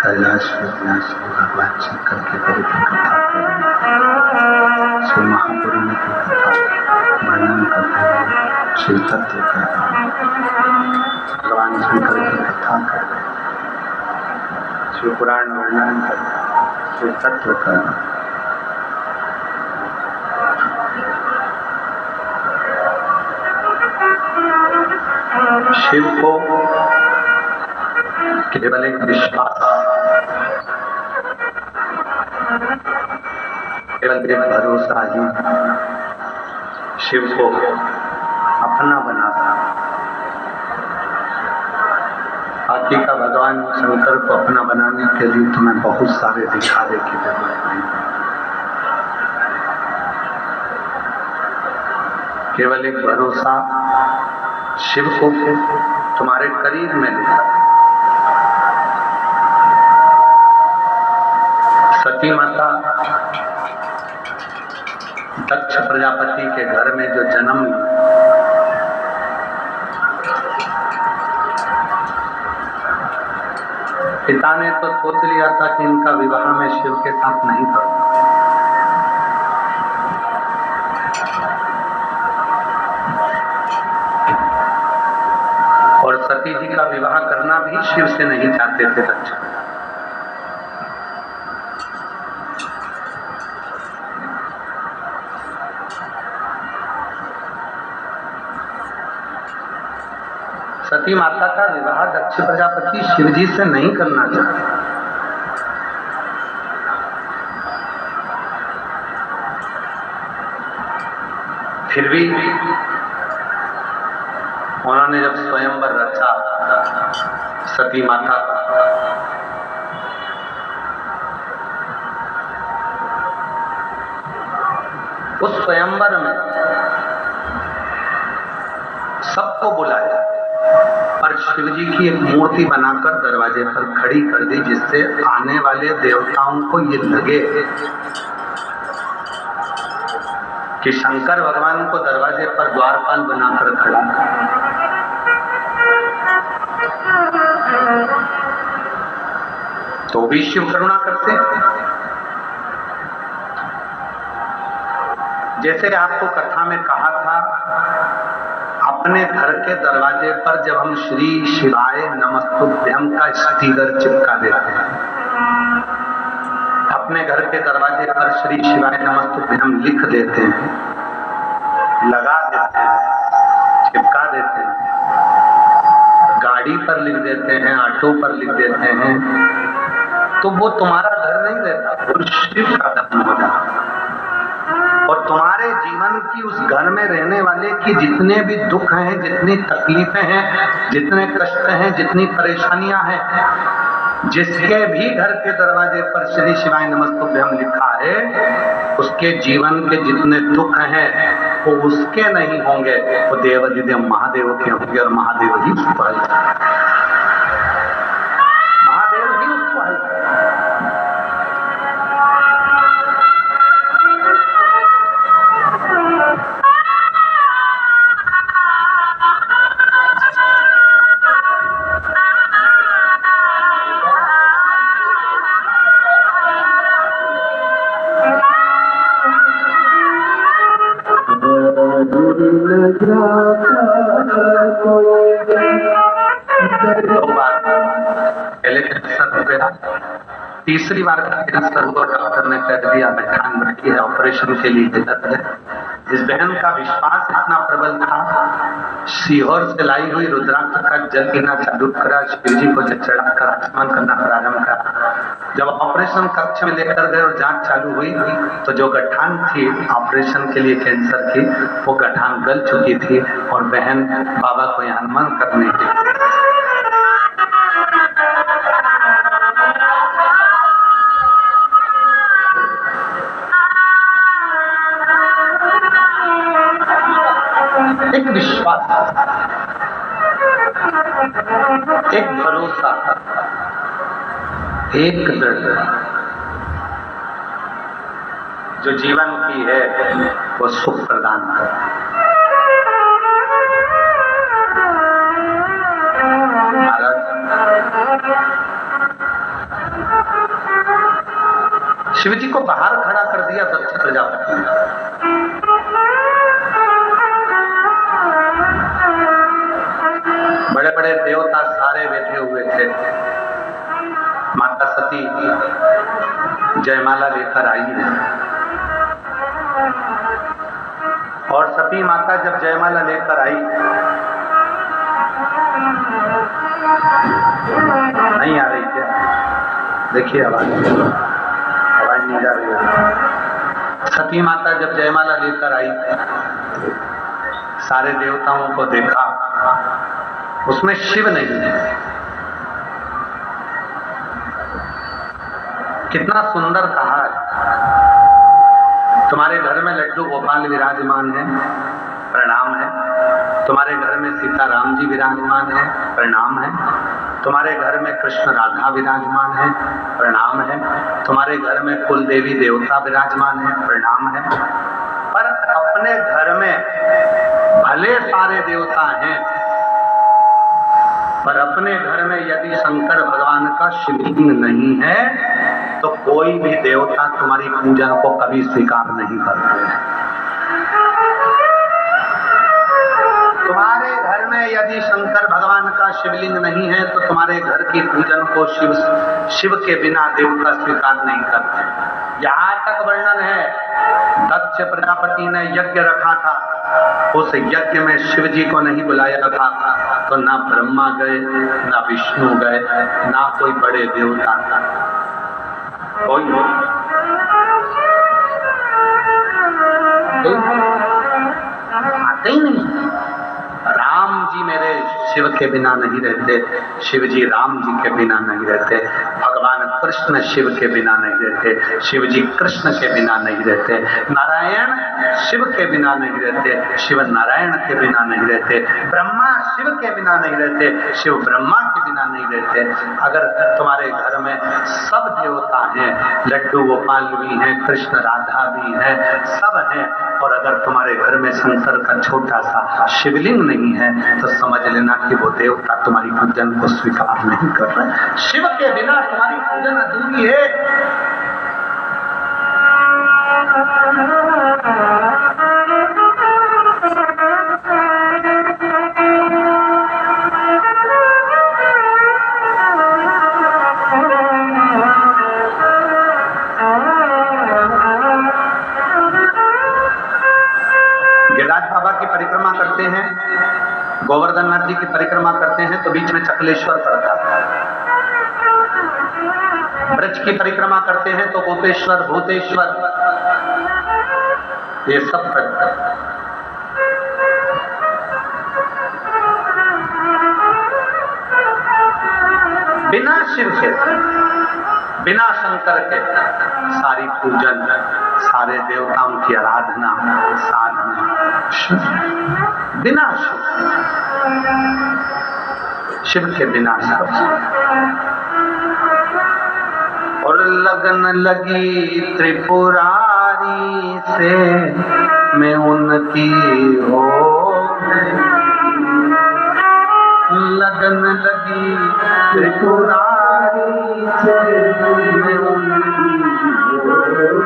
कैलाश विन्यासी भगवान शंकर की पवित्र कथा श्री महापुराण की कथा वर्णन करते हैं, श्री तत्व का भगवान शंकर की कथा करते, श्री पुराण वर्णन करते, श्री तत्व का शिव को केवल एक विश्वास, केवल एक भरोसा ही शिव को अपना बनाता। बाकी का भगवान शंकर को अपना बनाने के लिए तुम्हें बहुत सारे दिखावे की जरूरत नहीं, केवल एक भरोसा शिव को तुम्हारे करीब में लेकर। सती माता दक्ष प्रजापति के घर में जो जन्म ली, पिता ने तो सोच लिया था कि इनका विवाह में शिव के साथ नहीं करूंगा, और सती जी का विवाह करना भी शिव से नहीं चाहते थे दक्ष। सती माता का विवाह दक्ष प्रजापति शिव जी से नहीं करना चाहते, फिर भी उन्होंने जब स्वयंवर रचा सती माता उस स्वयंवर में सबको बुलाया, पर शिव जी की एक मूर्ति बनाकर दरवाजे पर खड़ी कर दी, जिससे आने वाले देवताओं को ये लगे कि शंकर भगवान को दरवाजे पर द्वारपाल बनाकर खड़ा। तो भी शिव करुणा करते हैं। जैसे आपको कथा में कहा था, अपने घर के दरवाजे पर जब हम श्री शिवाय नमस्तुभ्यं का स्टीकर चिपका देते हैं, अपने घर के दरवाजे पर श्री शिवाय नमस्तुभ्यं लिख देते हैं, लगा देते हैं, चिपका देते हैं, गाड़ी पर लिख देते हैं, ऑटो पर लिख देते हैं, तो वो तुम्हारा घर नहीं रहता, वो शिव का घर हो जाता। और तुम्हारे जीवन की उस घर में रहने वाले की जितने भी दुख हैं, जितनी तकलीफें हैं, जितने कष्ट हैं, जितनी परेशानियां हैं, जिसके भी घर के दरवाजे पर श्री शिवाय नमस्तुभ्यं लिखा है, उसके जीवन के जितने दुख हैं वो उसके नहीं होंगे, वो देवाधिदेव महादेव के होंगे। और महादेव ही उसको हल करेंगे, महादेव ही उसको हल करेंगे। दो बार पहले कैंसर हो गया, तीसरी बार का कैंसर हुआ, डॉक्टर ने कह दिया ध्यान रखिए ऑपरेशन के लिए जरूरत है। इस बहन का विश्वास इतना प्रबल था, सीहोर से लाई हुई रुद्राक्ष का जल पीना चालू करा, शिव जी को चढ़ाकर आचमन करना प्रारंभ करा। जब ऑपरेशन कक्ष में लेकर गए और जांच चालू हुई, तो जो गठान थी ऑपरेशन के लिए कैंसर की, वो गठान गल चुकी थी और बहन बाबा को यहाँ मन करने की एक विश्वास, एक भरोसा, एक दृढ़ता जो जीवन की है वो सुख प्रदान कर। शिव जी को बाहर खड़ा कर दिया दक्ष प्रजापति ने। बड़े बड़े देवता सारे बैठे हुए थे। माता सती जयमाला लेकर आई है, और सती माता जब जयमाला लेकर आई, नहीं आ रही क्या? देखिए आवाज नहीं जा रही है। सती माता जब जयमाला लेकर आई, सारे देवताओं को देखा, उसमें शिव नहीं है। कितना सुंदर कहा है, तुम्हारे घर में लड्डू गोपाल विराजमान है, प्रणाम है। तुम्हारे घर में सीताराम जी विराजमान है, प्रणाम है। तुम्हारे घर में कृष्ण राधा विराजमान है, प्रणाम है। तुम्हारे घर में कुल देवी देवता विराजमान है, प्रणाम है। पर अपने घर में भले सारे देवता हैं, पर अपने घर में यदि शंकर भगवान का शिवलिंग नहीं है, तो कोई भी देवता तुम्हारी पूजन को कभी स्वीकार नहीं करते। तुम्हारे घर में यदि शंकर भगवान का शिवलिंग नहीं है, तो तुम्हारे घर की पूजन को शिव के बिना देवता स्वीकार नहीं करते। यहाँ तक वर्णन है, दक्ष प्रजापति ने यज्ञ रखा था, उस यज्ञ में शिव जी को नहीं बुलाया था, तो ना ब्रह्मा गए, ना विष्णु गए, ना कोई बड़े देवता, कोई आते ही नहीं। राम जी मेरे शिव के बिना नहीं रहते, शिव जी राम जी के बिना नहीं रहते, भगवान कृष्ण शिव के बिना नहीं रहते, शिव जी कृष्ण के बिना नहीं रहते, नारायण शिव के बिना नहीं रहते, शिव नारायण के बिना नहीं रहते, ब्रह्मा शिव के बिना नहीं रहते, शिव ब्रह्मा के बिना नहीं रहते। अगर तुम्हारे घर में सब देवता हैं, लड्डू गोपाल भी हैं, कृष्ण राधा भी हैं, सब हैं, और अगर तुम्हारे घर में शंकर का छोटा सा शिवलिंग नहीं है तो समझ लेना कि वो देवता तुम्हारी पूजन को स्वीकार नहीं कर रहे। शिव के बिना तुम्हारी पूजन अधूरी है। परिक्रमा करते हैं, गोवर्धन नाथ जी की परिक्रमा करते हैं तो बीच में चकलेश्वर पड़ता है। ब्रज की परिक्रमा करते हैं तो गोपेश्वर, भूतेश्वर, ये सब पड़ता है। बिना शिव के, बिना शंकर के सारी पूजन, सारे देवताओं की आराधना, साधना बिना शिव के बिना सब। और लगन लगी त्रिपुरारी से मैं उनकी हो गई, लगन लगी त्रिपुरारी से मैं उनकी हो गई,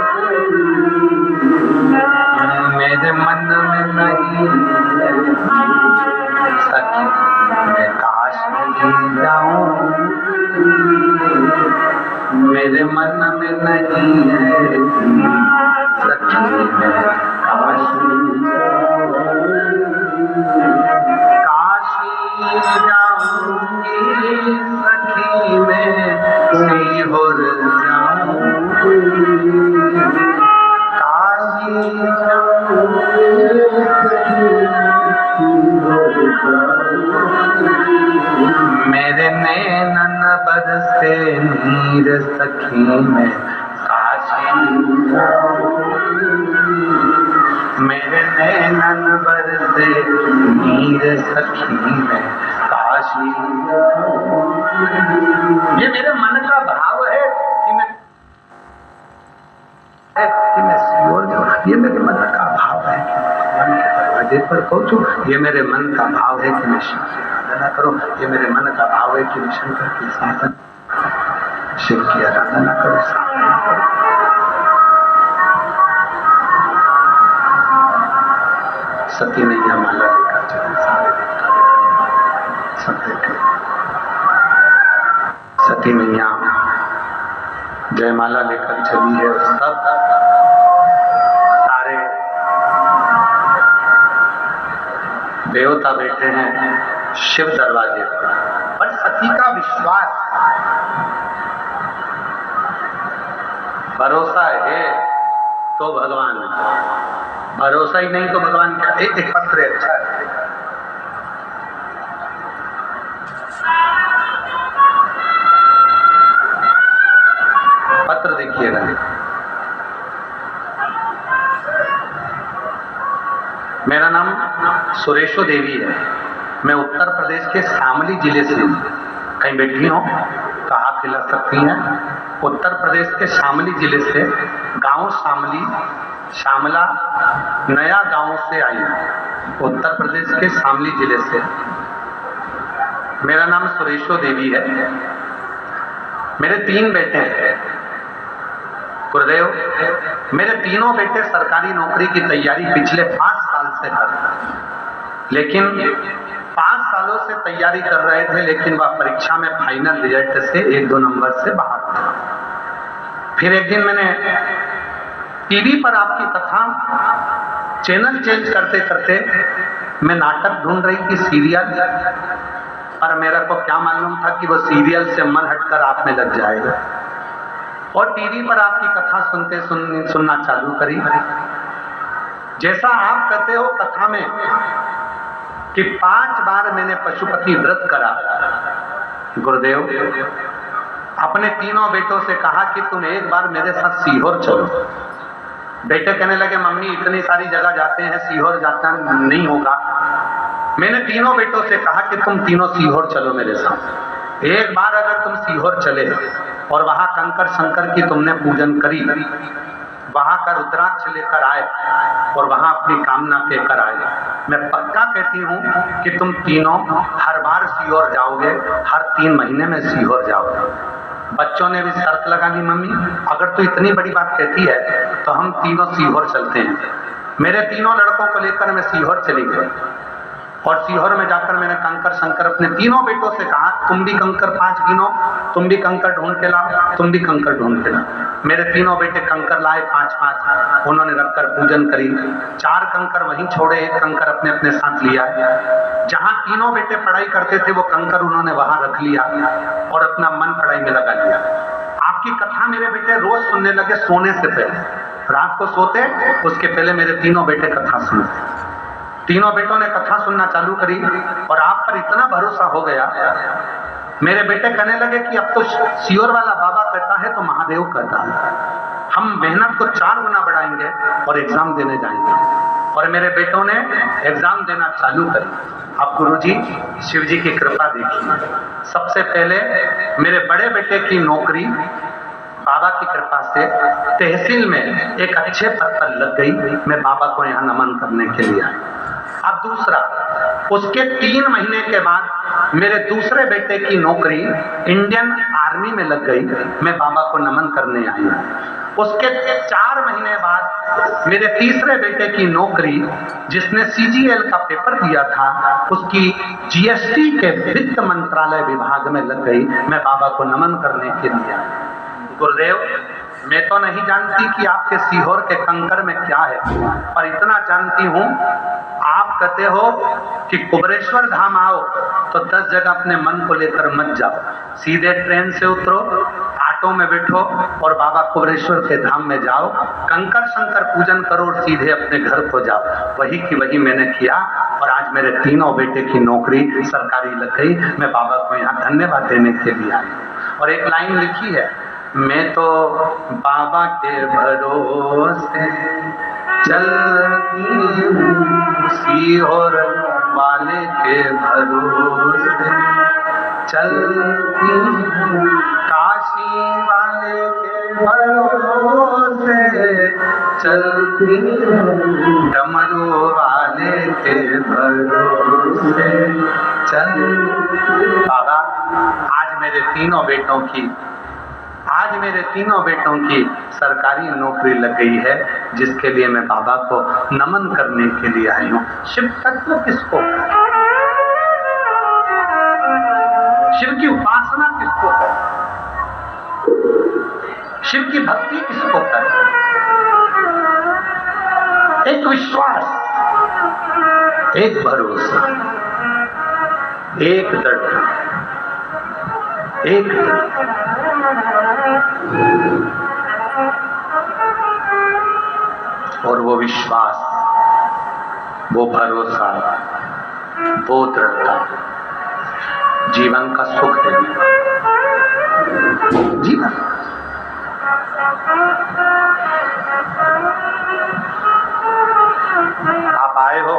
मेरे मन में नहीं सखी मैं काशी जाऊं, मेरे मन में नहीं है सखी मैं काशी जाऊंगी, सखी मैं सीहोर जाऊंगी, मेरे नैनन बरसे नीर सखी में काशी जाऊंगी, मेरे नैनन बरसे नीर सखी में काशी जाऊंगी। ये मेरे मन का भाव है कि मैं सीहोर जाऊं, ये मेरे मन का भाव है कि भगवान के दरवाजे पर पहुंचूं, ये मेरे मन का भाव है कि मैं शिव की आराधना करूं, ये मेरे मन का भाव है कि मैं शंकर की साधना, शिव की आराधना करूं, साधना करूं। सती मैया माला लेकर चली, सारे सब देखे सती मैया जयमाला लेकर चली है, सब सारे देवता बैठे हैं शिव दरवाजे पर सती का विश्वास, भरोसा है तो भगवान, भरोसा ही नहीं तो भगवान क्या। एक पत्र है, अच्छा है, पत्र देखिएगा। मेरा नाम सुरेशो देवी है, मैं उत्तर प्रदेश के शामली जिले से, कहीं बैठी हो तो हाथ हिला सकती हैं, उत्तर प्रदेश के शामली जिले से, गांव शामली, श्यामला नया गांव से आई हूं, उत्तर प्रदेश के शामली जिले से। मेरा नाम सुरेशो देवी है, मेरे 3 बेटे हैं गुरुदेव, मेरे तीनों बेटे सरकारी नौकरी की तैयारी पिछले 5 साल से कर रहे हैं, लेकिन 5 सालों से तैयारी कर रहे थे, लेकिन वह परीक्षा में फाइनल रिजल्ट से 1-2 नंबर से बाहर थे। फिर एक दिन मैंने टीवी पर आपकी कथा, चैनल चेंज करते करते मैं नाटक ढूंढ रही थी, सीरियल, पर मेरा को क्या मालूम था कि वो सीरियल से मन हटकर आप में लग जाएगा, और टीवी पर आपकी कथा सुनना चालू करी। जैसा आप कहते हो कथा में कि 5 बार मैंने पशुपति व्रत करा। गुरुदेव अपने तीनों बेटों से कहा कि तुम एक बार मेरे साथ सीहोर चलो। बेटे कहने लगे मम्मी इतनी सारी जगह जाते हैं, सीहोर जाता नहीं होगा। मैंने तीनों बेटों से कहा कि तुम तीनों सीहोर चलो मेरे साथ। एक बार अगर तुम सीहोर चले और वहां कंकर शंकर की तुमने पूजन करी, वहां का रुद्राक्ष लेकर आए और वहां अपनी कामना लेकर आए, मैं पक्का कहती हूं कि तुम तीनों हर बार सीहोर जाओगे, हर 3 महीने में सीहोर जाओगे। बच्चों ने भी शर्त लगा ली मम्मी अगर तू इतनी बड़ी बात कहती है तो हम तीनों सीहोर चलते हैं। मेरे तीनों लड़कों को लेकर मैं सीहोर चली गई और सीहोर में जाकर मैंने कंकर शंकर अपने तीनों बेटों से कहा तुम भी कंकर 5 गिनो, तुम भी कंकर ढूंढ के लाओ, तुम भी कंकर ढूंढ के लाओ। मेरे तीनों बेटे कंकर लाए 5-5, उन्होंने रखकर पूजन करी। 4 कंकर वहीं छोड़े, 1 कंकर अपने अपने साथ लिया। जहां तीनों बेटे पढ़ाई करते थे वो कंकर उन्होंने वहां रख लिया और अपना मन पढ़ाई में लगा लिया। आपकी कथा मेरे बेटे रोज सुनने लगे सोने से पहले। रात को सोते उसके पहले मेरे तीनों बेटे कथा सुनते। तीनों बेटों ने कथा सुनना चालू करी और आप पर इतना भरोसा हो गया, मेरे बेटे कहने लगे कि अब तो सीहोर वाला बाबा कहता है तो महादेव कहता है, हम मेहनत को 4 गुना बढ़ाएंगे और एग्जाम देने जाएंगे। और मेरे बेटों ने एग्जाम देना चालू करी। अब गुरुजी शिव जी की कृपा देखिए। सबसे पहले मेरे बड़े बेटे की नौकरी बाबा की कृपा से तहसील में एक अच्छे पद पर लग गई। मैं बाबा को यहाँ नमन करने के लिए आया। अब दूसरा, उसके 3 महीने के बाद मेरे दूसरे बेटे की नौकरी इंडियन आर्मी में लग गई। मैं बाबा को नमन करने आई। उसके 4 महीने बाद मेरे तीसरे बेटे की नौकरी, जिसने CGL का पेपर दिया था, उसकी GST के वित्त मंत्रालय विभाग में लग गई। मैं बाबा को नमन करने के लिए आई। गुरुदेव मैं तो नहीं जानती कि आपके सीहोर के कंकर में क्या है, पर इतना जानती हूं आप कहते हो कि कुबरेश्वर धाम आओ तो 10 जगह अपने मन को लेकर मत जाओ, सीधे ट्रेन से उतरो, ऑटो में बैठो और बाबा कुबरेश्वर के धाम में जाओ, कंकर शंकर पूजन करो और सीधे अपने घर को जाओ। वही की वही मैंने किया और आज मेरे तीनों बेटे की नौकरी सरकारी लग गई। मैं बाबा को यहाँ धन्यवाद देने के लिए आई। और एक लाइन लिखी है, मैं तो बाबा के भरोसे चलती हूँ, सीहोर वाले के भरोसे चलती हूँ, काशी वाले के भरोसे चलती हूँ, डमरू वाले के भरोसे चलती। बाबा आज मेरे तीनों बेटों की सरकारी नौकरी लग गई है, जिसके लिए मैं बाबा को नमन करने के लिए आई हूँ। शिव तत्व किसको है? शिव की उपासना किसको है? शिव की भक्ति किसको है? एक विश्वास, एक भरोसा, एक दृढ़ता, एक और वो विश्वास, वो भरोसा, वो दृढ़ता जीवन का सुख है। जीवन आप आए हो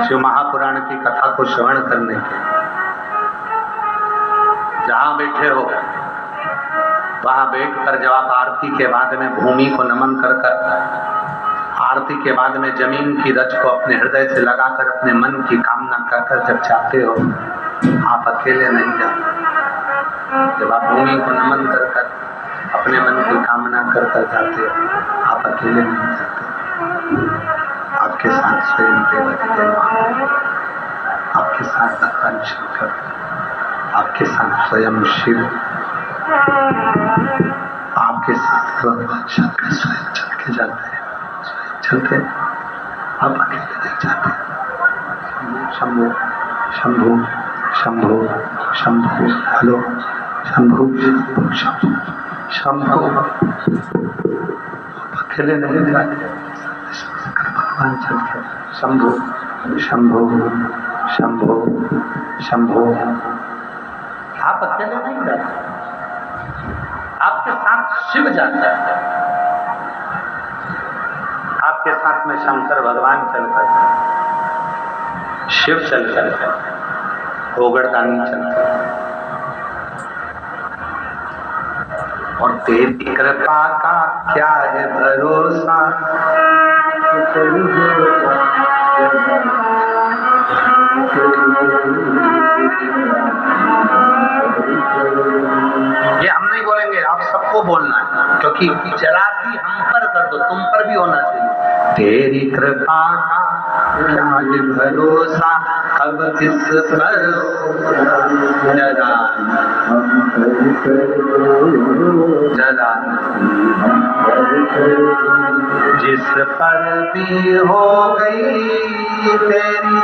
शिव महापुराण की कथा को श्रवण करने के, जहां बैठे हो वहां बैठकर जब आप आरती के बाद में भूमि को नमन कर आरती के बाद में जमीन की रज को अपने हृदय से लगाकर अपने मन की कामना कर जब चाहते हो, आप अकेले नहीं जाते। जब आप भूमि को नमन कर अपने मन की कामना कर जाते हो, आप अकेले नहीं जाते। आपके साथ स्वयं देवता, आपके साथ भगवान शंकर, आपके साथ स्वयं शिव, आपके साथ भगवान शंकर स्वयं चल के जाते हैं, चलते आप अकेले नहीं जाते। शंभु शंभु शंभु शंभु, हेलो शंभु शंभु शंभु शंभु, अकेले नहीं जाते, भगवान चल के शंभो शंभो शंभो शंभो। आप अकेले नहीं जाते, आपके साथ शिव जाता है, आपके साथ में शंकर भगवान चलकर, शिव चलकर, गोगड़दानी चलकर। और तेरी कृपा का क्या है भरोसा, ये हम नहीं बोलेंगे, आप सबको बोलना है, क्योंकि जरा सी हम पर कर दो, तुम पर भी होना चाहिए। तेरी कृपा का क्या है भरोसा, अब किस पर जरा जरा जिस पर भी हो गई तेरी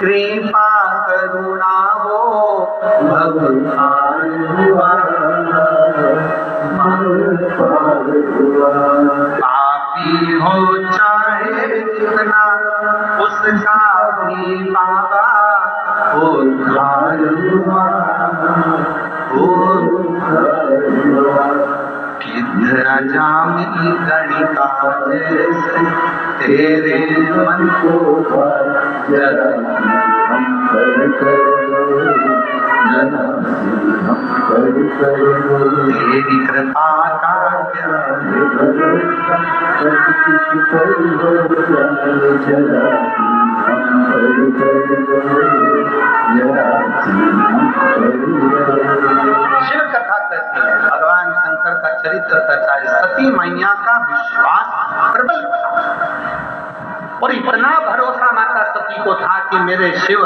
कृपा करुणा हो भगवान हुआ, पापी हो चाहे जितना उसका भी बाबा उद्धार हुआ, अजामिल गणिका जैसे तेरे मन को जरा हम तेरी कृपा का क्या शिव कथा कहती है, भगवान शंकर का चरित्र कहता है, सती मैया का विश्वास प्रबल था और इतना भरोसा माता सती को था कि मेरे शिव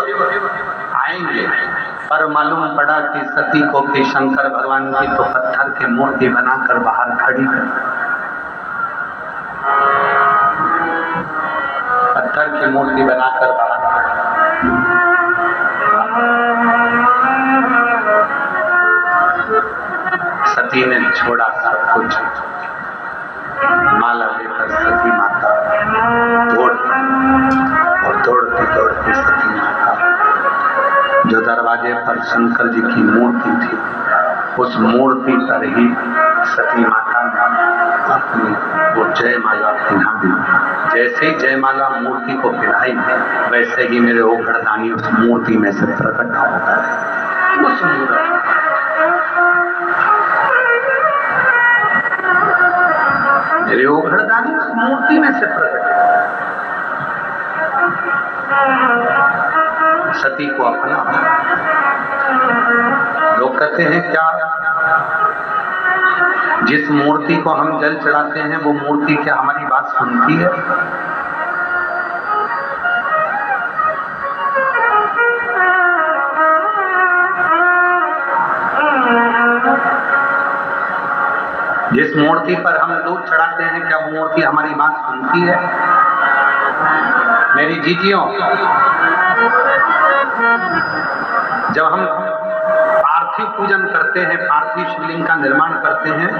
आएंगे। पर मालूम पड़ा कि सती को कि शंकर भगवान की तो पत्थर की मूर्ति बनाकर बाहर खड़ी कर, पत्थर की मूर्ति बनाकर बाहर सती ने छोड़ा सब कुछ, माला लेकर सती माता दौड़ती दौड़ती सती माता जो दरवाजे पर शंकर जी की मूर्ति थी, उस मूर्ति पर ही सती माता ने अपनी वो जयमाला पहना दी। जैसे ही जयमाला मूर्ति को पहनाई, वैसे ही मेरे ओघड़दानी उस मूर्ति में से प्रकट हो गए। उस मेरे ओघड़दानी उस मूर्ति में से प्रकट, सती को अपना। लोग कहते हैं क्या जिस मूर्ति को हम जल चढ़ाते हैं वो मूर्ति क्या हमारी बात सुनती है? जिस मूर्ति पर हम दूध चढ़ाते हैं क्या वो मूर्ति हमारी बात सुनती है? मेरी जीतियों, जब हम पार्थिव पूजन करते हैं, पार्थिव शिवलिंग का निर्माण करते हैं,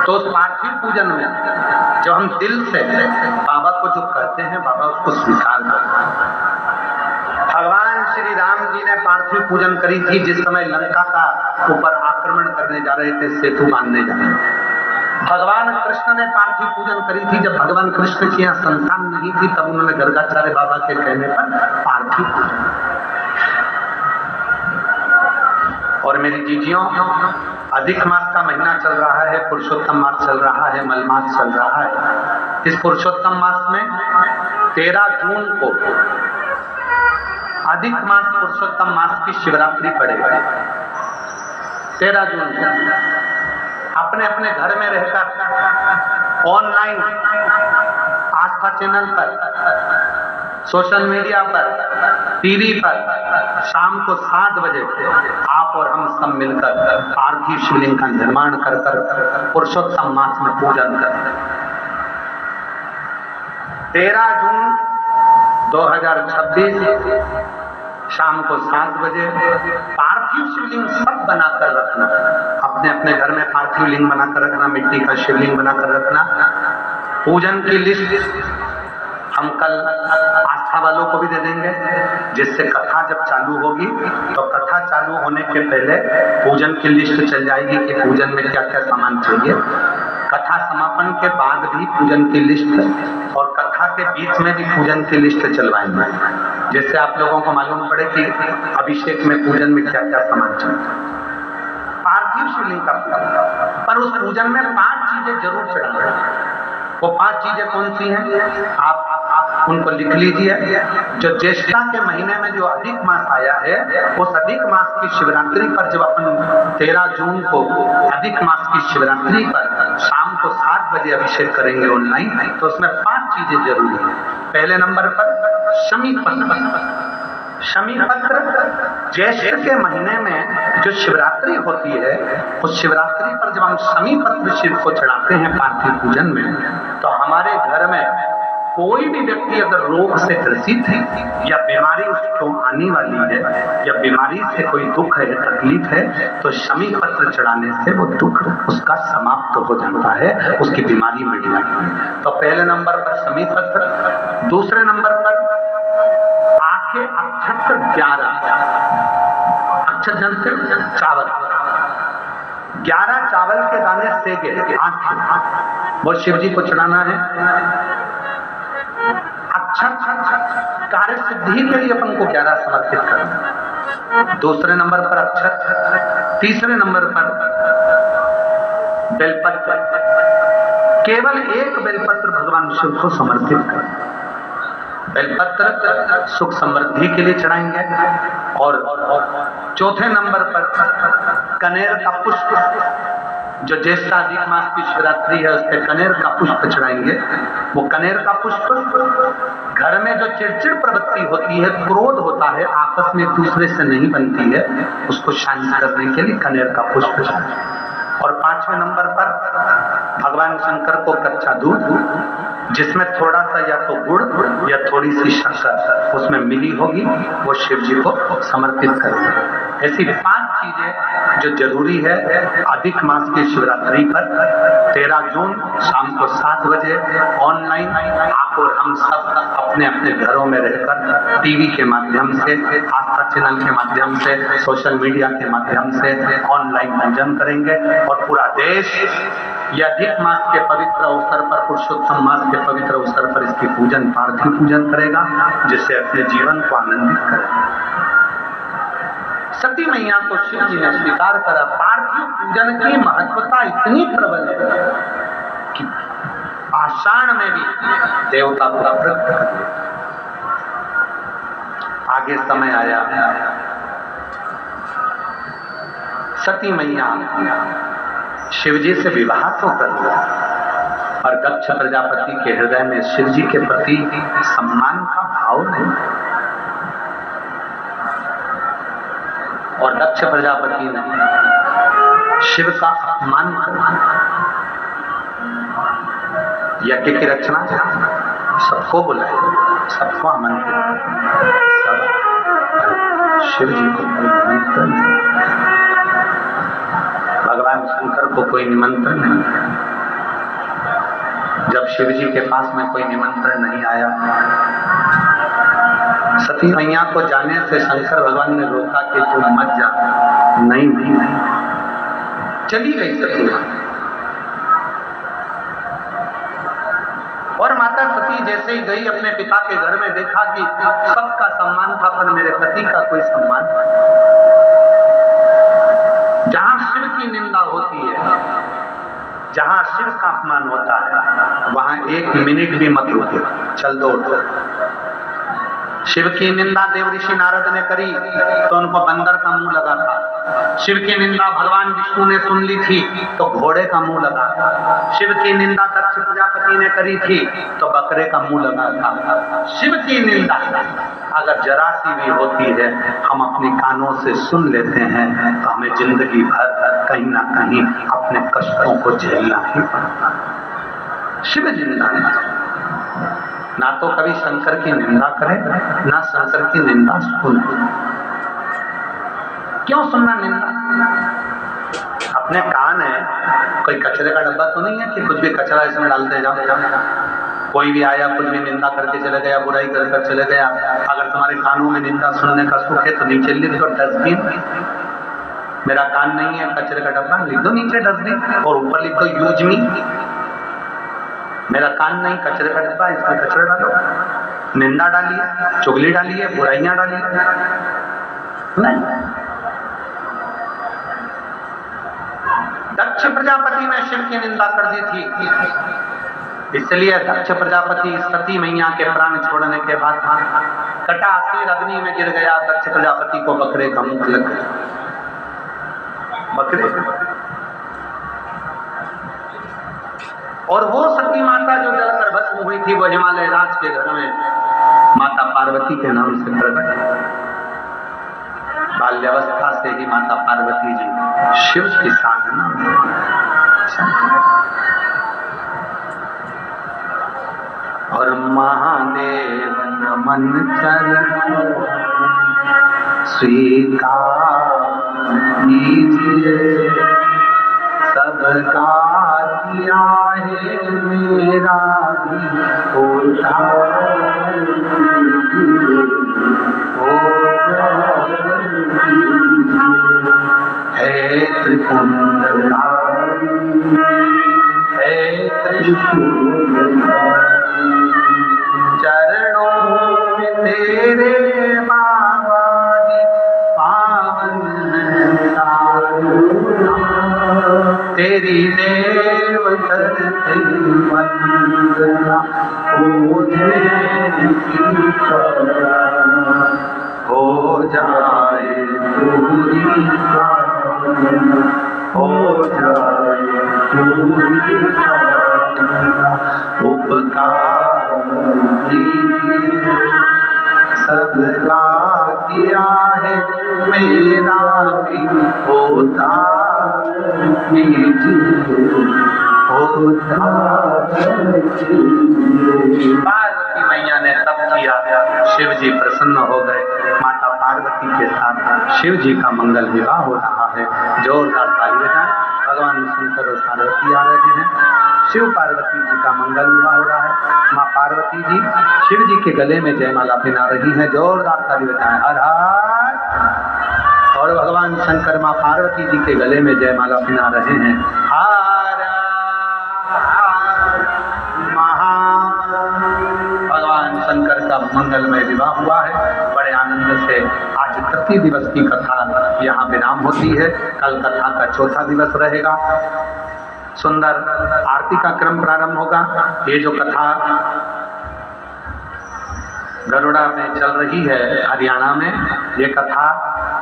तो उस पार्थिव पूजन में जब हम दिल से बाबा को जो कहते हैं, बाबा उसको स्वीकार करते हैं। भगवान श्री राम जी ने पार्थिव पूजन करी थी जिस समय लंका का ऊपर आक्रमण करने जा रहे थे, सेतु बांधने जा रहे थे। भगवान कृष्ण ने पार्थिव पूजन करी थी जब भगवान कृष्ण की यहाँ संतान नहीं थी, तब उन्होंने गर्गाचार्य बाबा के कहने पर पार्थिव पूजन। और मेरी जीजियों, अधिक मास का महीना चल रहा है, पुरुषोत्तम मास चल रहा है, मलमास चल रहा है। इस पुरुषोत्तम मास में 13 जून को अधिक मास पुरुषोत्तम मास की शिवरात्रि पड़ेगी। 13 जून को अपने अपने घर में रहकर ऑनलाइन आस्था चैनल पर, सोशल मीडिया पर, टीवी पर शाम को 7 बजे आप और हम सब मिलकर पार्थिव शिवलिंग का निर्माण कर पुरुषोत्तम मास में पूजन करें। 13 जून 2026 शाम को 7 बजे पार्थिव शिवलिंग सब बनाकर रखना, अपने अपने घर में पार्थिव लिंग बनाकर रखना, मिट्टी का शिवलिंग बनाकर रखना। पूजन की लिस्ट हम कल आस्था वालों को भी दे देंगे, जिससे कथा जब चालू होगी तो कथा चालू होने के पहले पूजन की लिस्ट चल जाएगी कि पूजन में क्या क्या सामान चाहिए। कथा समापन के बाद भी पूजन की लिस्ट और कथा के बीच में भी पूजन की लिस्ट चलवाएंगे, जिससे आप लोगों को मालूम पड़े कि अभिषेक में पूजन में क्या क्या सामान चाहिए। पार्थिव शिवलिंग का पूजन, पर उस पूजन में 5 चीजें जरूर चढ़ाना। वो 5 चीजें कौन सी हैं आप उनको लिख लीजिए। जो ज्येष्ठा के महीने में जो अधिक मास आया है, उस अधिक मास की शिवरात्रि पर जब अपन 13 जून को अधिक मास की शिवरात्रि पर शाम को 7 बजे अभिषेक करेंगे ऑनलाइन, तो उसमें 5 चीजें जरूरी है। पहले नंबर पर शमी पत्र। शमी पत्र ज्येष्ठ के महीने में जो शिवरात्रि होती है, उस शिवरात्रि पर जब हम शमी पत्र शिव को चढ़ाते हैं पार्थिव पूजन में, तो हमारे घर में कोई भी व्यक्ति अगर रोग से ग्रसित है या बीमारी उसको आने वाली है या बीमारी से कोई दुख है, तकलीफ है, तो शमी पत्र चढ़ाने से वो दुख उसका समाप्त हो जाता है, उसकी बीमारी मिट जाती है। तो पहले नंबर पर शमी पत्र। दूसरे नंबर पर आखे अक्षत्र 11 अक्षर जानते चावल, 11 चावल के दाने सेके आंखें, वो शिव जी को चढ़ाना है। अक्षर कार्य सिद्धि के लिए अपन को 11 समर्पित करना। दूसरे नंबर पर अक्षर। तीसरे नंबर पर बेलपत्र, केवल 1 बेलपत्र भगवान शिव को समर्पित करना। बेलपत्र सुख समृद्धि के लिए चढ़ाएंगे। और चौथे नंबर पर कनेर का पुष्प, जो ज्येष्ठ अधिक मास की शिवरात्रि है उस पर कनेर का पुष्प चढ़ाएंगे। वो कनेर का पुष्प घर में जो चिड़चिड़ प्रवृत्ति होती है, क्रोध होता है, आपस में एक दूसरे से नहीं बनती है, उसको शांत करने के लिए कनेर का पुष्प चढ़ाएंगे। और 5वें नंबर पर भगवान शंकर को कच्चा दूध, जिसमें थोड़ा सा या तो गुड़ या थोड़ी सी शक्कर उसमें मिली होगी, वो शिव जी को समर्पित करेंगे। ऐसी 5 चीजें जो जरूरी है अधिक मास की शिवरात्रि पर 13 जून शाम को 7 बजे ऑनलाइन आप और हम सब अपने अपने घरों में रहकर टीवी के माध्यम से, आस्था चैनल के माध्यम से, सोशल मीडिया के माध्यम से ऑनलाइन पूजन करेंगे। और पूरा देश ये अधिक मास के पवित्र अवसर पर, पुरुषोत्तम मास के पवित्र अवसर पर इसकी पूजन, पार्थिव पूजन करेगा, जिससे अपने जीवन को आनंदित करेगा। सती मैया को शिव जी ने स्वीकार करा। पार्थिव पूजन की महत्वता इतनी प्रबल है कि आषाढ़ में भी देवता पूरा व्रत करते। आगे समय आया, सती मैया शिवजी से विवाह तो कर लिया, और दक्ष प्रजापति के हृदय में शिवजी के प्रति सम्मान का भाव नहीं। और दक्ष प्रजापति ने शिव का अपमान कर यज्ञ की रचना, सबको बुलाया, सबको आमंत्रित, सब शिव जी को कोई निमंत्रण नहीं, भगवान शंकर को कोई निमंत्रण नहीं। जब शिव जी के पास में कोई निमंत्रण नहीं आया, सती मैया को जाने से शंकर भगवान ने रोका कि तुम मत जा। नहीं, चली गई सती मैया। और माता सती जैसे ही गई अपने पिता के घर में, देखा कि सबका सम्मान था पर मेरे पति का कोई सम्मान। जहां शिव की निंदा होती है, जहां शिव का अपमान होता है, वहां 1 मिनट भी मत रुके, चल दो। शिव की निंदा देव ऋषि नारद ने करी तो उनको बंदर का मुंह लगा था। शिव की निंदा भगवान विष्णु ने सुन ली थी तो घोड़े का मुंह लगा था। शिव की निंदा दक्ष प्रजापति ने करी थी तो बकरे का मुंह लगा था। शिव की निंदा अगर जरा सी भी होती है, हम अपने कानों से सुन लेते हैं, तो हमें जिंदगी भर कहीं ना कहीं अपने कष्टों को झेलना ही पड़ता है। शिव निंदा ना तो कभी शंकर की निंदा करे, ना शंकर की निंदा सुने। क्यों सुनना निंदा? ने कान है, कोई कचरे का डब्बा तो नहीं है कि कुछ भी कचरा इसमें डालते जाओ। कोई भी आया कुछ भी निंदा करके चले गया, बुराई कर चले गया। अगर तुम्हारे कानों में निंदा सुनने का सुख है तो नीचे लिख दो डस्टबिन। मेरा कान नहीं है कचरे का डब्बा, लिख दो नीचे डस्टबिन, और ऊपर लिख दो यूज मी। मेरा कान नहीं कचरे का डब्बा, इसमें कचरा डालो। निंदा डालिए, चुगली डालिए, बुराइयां डालिए नहीं। दक्ष प्रजापति ने शिव की निंदा कर दी थी, इसलिए दक्ष प्रजापति सती मैया के प्राण छोड़ने के बाद कटा सिर अग्नि में गिर गया। दक्ष प्रजापति को बकरे का मुख लग गया। बकरे और वो सती माता जो जलकर भस्म हुई थी, वो हिमालय राज के घर में माता पार्वती के नाम से प्रकट। बाल्यावस्था से ही माता पार्वती जी शिव की साधना में और महादेव नमन चरण स्वीकार कीजिए, सबका किया है मेरा भी उद्धार कीजिए। हे त्रिपुंडकारी, हे त्रिशूलधारी, चरणों में तेरे बाबा जी पावन साधुना, तेरी देव करते वंदना, मुझे हो जाए पूरी हो जाए पूरी उपकार कीजिए, सबका किया है मेरा भी होता कीजिए, होता कीजिए। पार्वती मैया ने तब किया, शिव जी प्रसन्न हो गए। माता पार्वती के साथ शिव जी का मंगल विवाह हो रहा है। जोरदार ताली बजाएं। भगवान शंकर और पार्वती आ रहे हैं। शिव पार्वती जी का मंगल विवाह हो रहा है। माँ पार्वती जी शिव जी के गले में जयमाला पहना रही हैं। जोरदार ताली बजाएं। हर हर। और भगवान शंकर माँ पार्वती जी के गले में जयमाला पहना रहे हैं। हर भगवान शंकर का मंगलमय विवाह हुआ है। बड़े आनंद से आज तृतीय दिवस की कथा यहाँ विराम होती है। कल कथा का चौथा दिवस रहेगा। सुंदर आरती का क्रम प्रारंभ होगा। ये जो कथा गरुड़ा में चल रही है हरियाणा में, ये कथा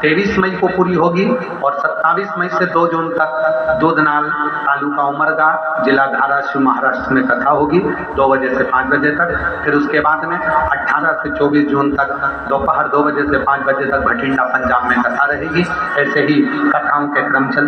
23 मई को पूरी होगी और 27 मई से 2 जून तक दूधनाल तालुका उमरगा जिला धाराशिव महाराष्ट्र में कथा होगी 2 बजे से 5 बजे तक। फिर उसके बाद में 18 से 24 जून तक दोपहर 2 बजे से 5 बजे तक भटिंडा पंजाब में कथा रहेगी। ऐसे ही कथाओं के क्रम चल